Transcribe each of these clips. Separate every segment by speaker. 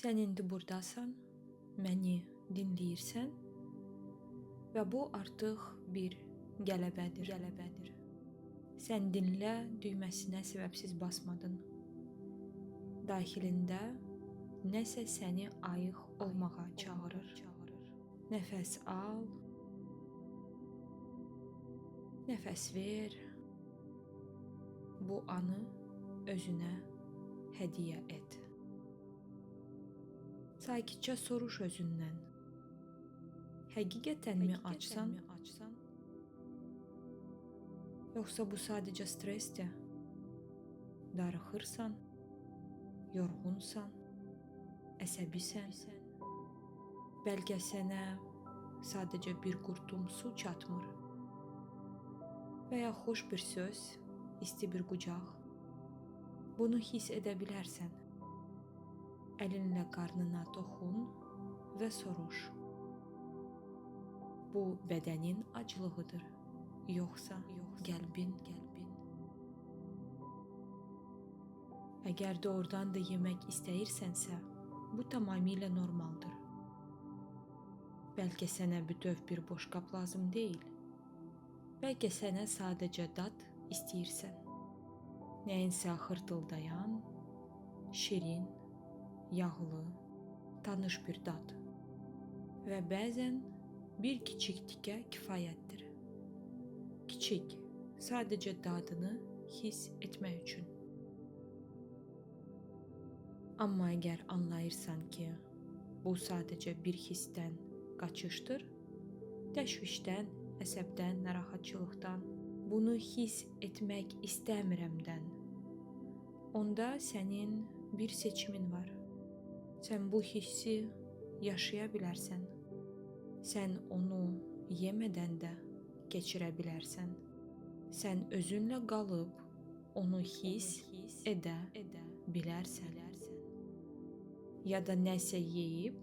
Speaker 1: Sən indi burdasan, məni dinləyirsən və bu artıq bir qələbədir. Sən dinlə düyməsinə səbəbsiz basmadın. Daxilində nəsə səni ayıq olmağa çağırır. Nəfəs al, nəfəs ver. Bu anı özünə hədiyyə et. Sakitcə soruş özündən. Həqiqətənmi açsan? Yoxsa bu sadəcə stressdir? Darıxırsan, yorğunsan, əsəbisən. Bəlkə sənə sadəcə bir qurtum su çatmır. Və ya xoş bir söz, isti bir qucaq. Bunu hiss edə bilərsən. Əlinlə qarnına toxun və soruş. Bu bədənin aclığıdır, yoxsa qəlbin? Əgər doğrudan da yemək istəyirsənsə, bu tamamilə normaldır. Bəlkə sənə bütöv bir boşqab lazım deyil. Bəlkə sənə sadəcə dad istəyirsən. Nəyinsə xırtıldayan, şirin, yağlı, tanış bir dad. Və bəzən bir kiçik tikə kifayətdir. Kiçik, sadəcə dadını hiss etmək üçün. Amma əgər anlayırsan ki, bu sadəcə bir hissdən qaçışdır, təşvişdən, əsəbdən, narahatçılıqdan, bunu hiss etmək istəmirəmdən, onda sənin bir seçimin var. Sən bu hissi yaşaya bilərsən. Sən onu yemədən də keçirə bilərsən. Sən özünlə qalıb onu hiss edə bilərsən. Ya da nəsə yeyib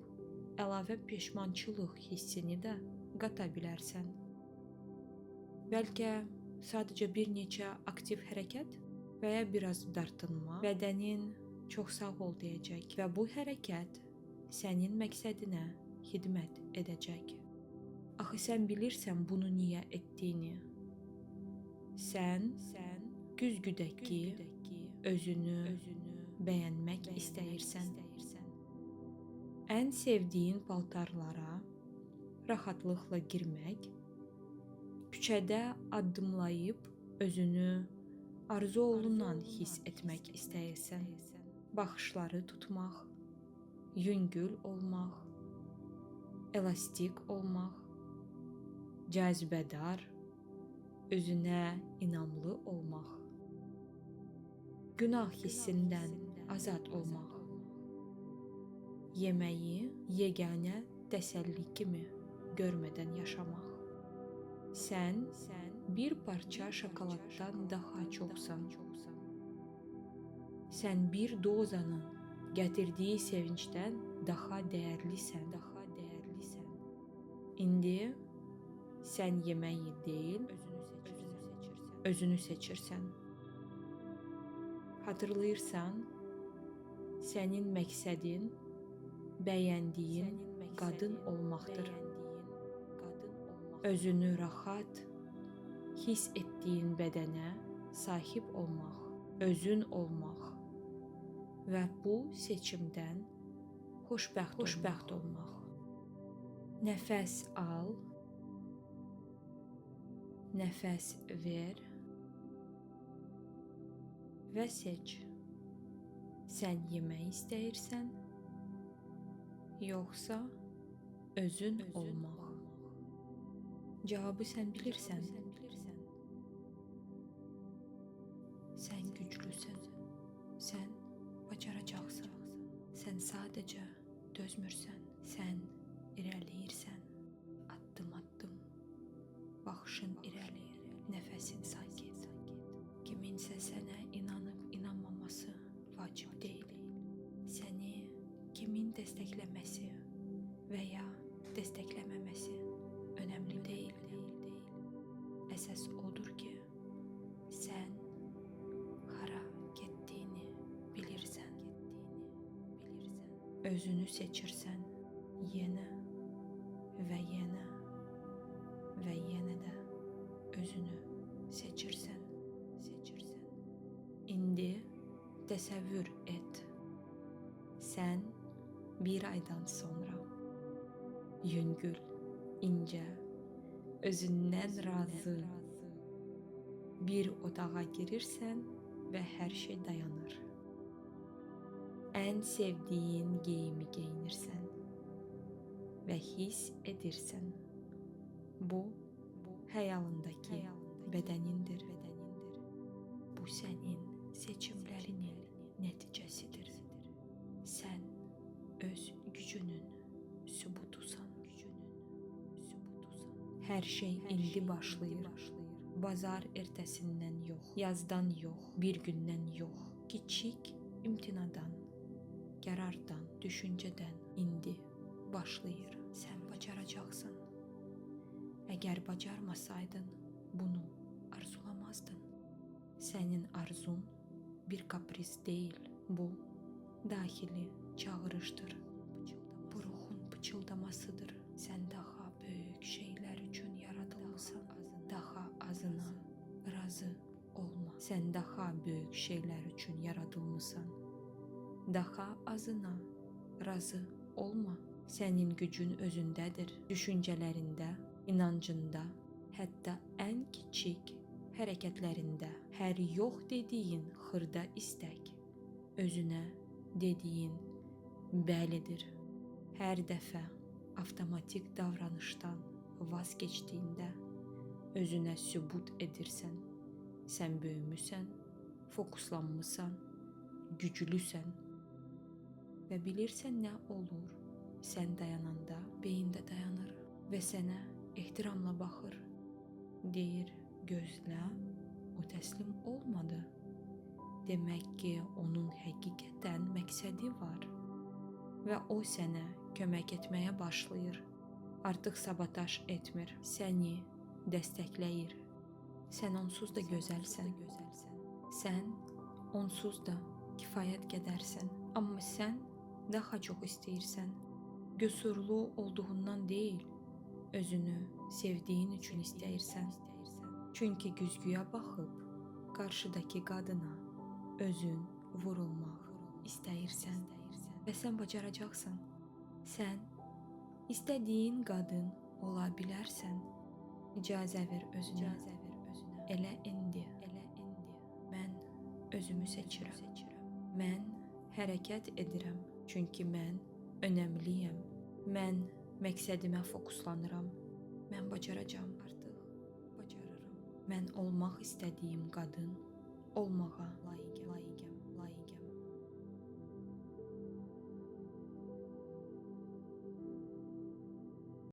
Speaker 1: əlavə peşmançılıq hissini də qata bilərsən. Bəlkə sadəcə bir neçə aktiv hərəkət və ya biraz dartınma bədənin çox sağ ol deyəcək və bu hərəkət sənin məqsədinə xidmət edəcək. Axı sən bilirsən bunu niyə etdiyini. Sən güzgüdəki özünü bəyənmək istəyirsən. Ən sevdiyin paltarlara rahatlıqla girmək, küçədə addımlayıb özünü arzu olunan hiss etmək istəyirsən. Baxışları tutmaq, yüngül olmaq, elastik olmaq, cazibədar, özünə inamlı olmaq, günah hissindən azad olmaq, yeməyi yeganə təsəlli kimi görmədən yaşamaq. Sən bir parça şokoladdan daha çoxsan. Sən bir dozanın gətirdiyi sevincdən daha dəyərlisən. İndi sən yeməyi deyil, özünü seçirsən. Hatırlayırsan, sənin məqsədin bəyəndiyin qadın olmaqdır. Özünü rahat hiss etdiyin bədənə sahib olmaq, özün olmaq və bu seçimdən xoşbəxt olmaq. Nəfəs al, nəfəs ver və seç. Sən yemək istəyirsən, yoxsa özün olmaq? Cavabı sən bilirsən. Sən güclüsən. Sən bacaracaqsan. Sən sadəcə dözmürsən. Sən irəliyirsən. Addım. Baxışın irəli, nəfəsin sakit. Kiminsə sənə inanıb-inanmaması vacib deyil. Səni kimin dəstəkləməsi və ya dəstəkləməməsi önəmli deyil. Əsas odur ki, sən hara getdiyini bilirsən. özünü seçirsən yenə və yenə və yenə də özünü seçirsən. İndi təsəvvür et. Sən bir aydan sonra yüngül, incə, özündən razı bir otağa girirsən və hər şey dayanır. Ən sevdiyin geyimi geyinirsən və hiss edirsən. Bu xəyalındakı bədənindir. Bu sənin seçimlərinin nəticəsidir. Sən öz gücünün sübutusan. Hər şey indi başlayır. Bazar ertəsindən yox, yazdan yox, bir gündən yox. Kiçik imtinadan, qərardan, düşüncədən indi başlayır. Sən bacaracaqsan. Əgər bacarmasaydın, bunu arzulamazdın. Sənin arzun bir kapris deyil, bu daxili çağırışdır. Bu ruhun pıçıldamasıdır. Sən daha böyük şeylər üçün yaradılmısan. Daha azına razı olma. Sən daha böyük şeylər üçün yaradılmısan. Daha azına razı olma. Sənin gücün özündədir. Düşüncələrində, inancında, hətta ən kiçik hərəkətlərində. Hər yox dediyin xırda istək, özünə dediyin bəlidir. Hər dəfə avtomatik davranışdan vaz keçdiyində özünə sübut edirsən. Sən böyümüsən, fokuslanmısan, güclüsən və bilirsən nə olur. Sən dayananda beyin də dayanır və sənə ehtiramla baxır. Deyir, gözlə, o təslim olmadı. Demək ki, onun həqiqətən məqsədi var və o sənə kömək etməyə başlayır. Artıq sabotaj etmir, səni dəstəkləyir. Sən onsuz da gözəlsən. Sən onsuz da kifayət qədərsən. Amma sən daha çox istəyirsən. Qüsurlu olduğundan deyil, özünü sevdiyin üçün istəyirsən. Çünki güzgüyə baxıb qarşıdakı qadına özün vurulmaq istəyirsən və sən bacaracaqsan. Sən istədiyin qadın ola bilərsən. İcazə ver özünə. Elə indi. Mən özümü seçirəm. Mən hərəkət edirəm. Çünki mən önəmliyəm. Mən məqsədimə fokuslanıram. Mən bacaracağam artıq. Bacarıram. Mən olmaq istədiyim qadın olmağa layiqəm.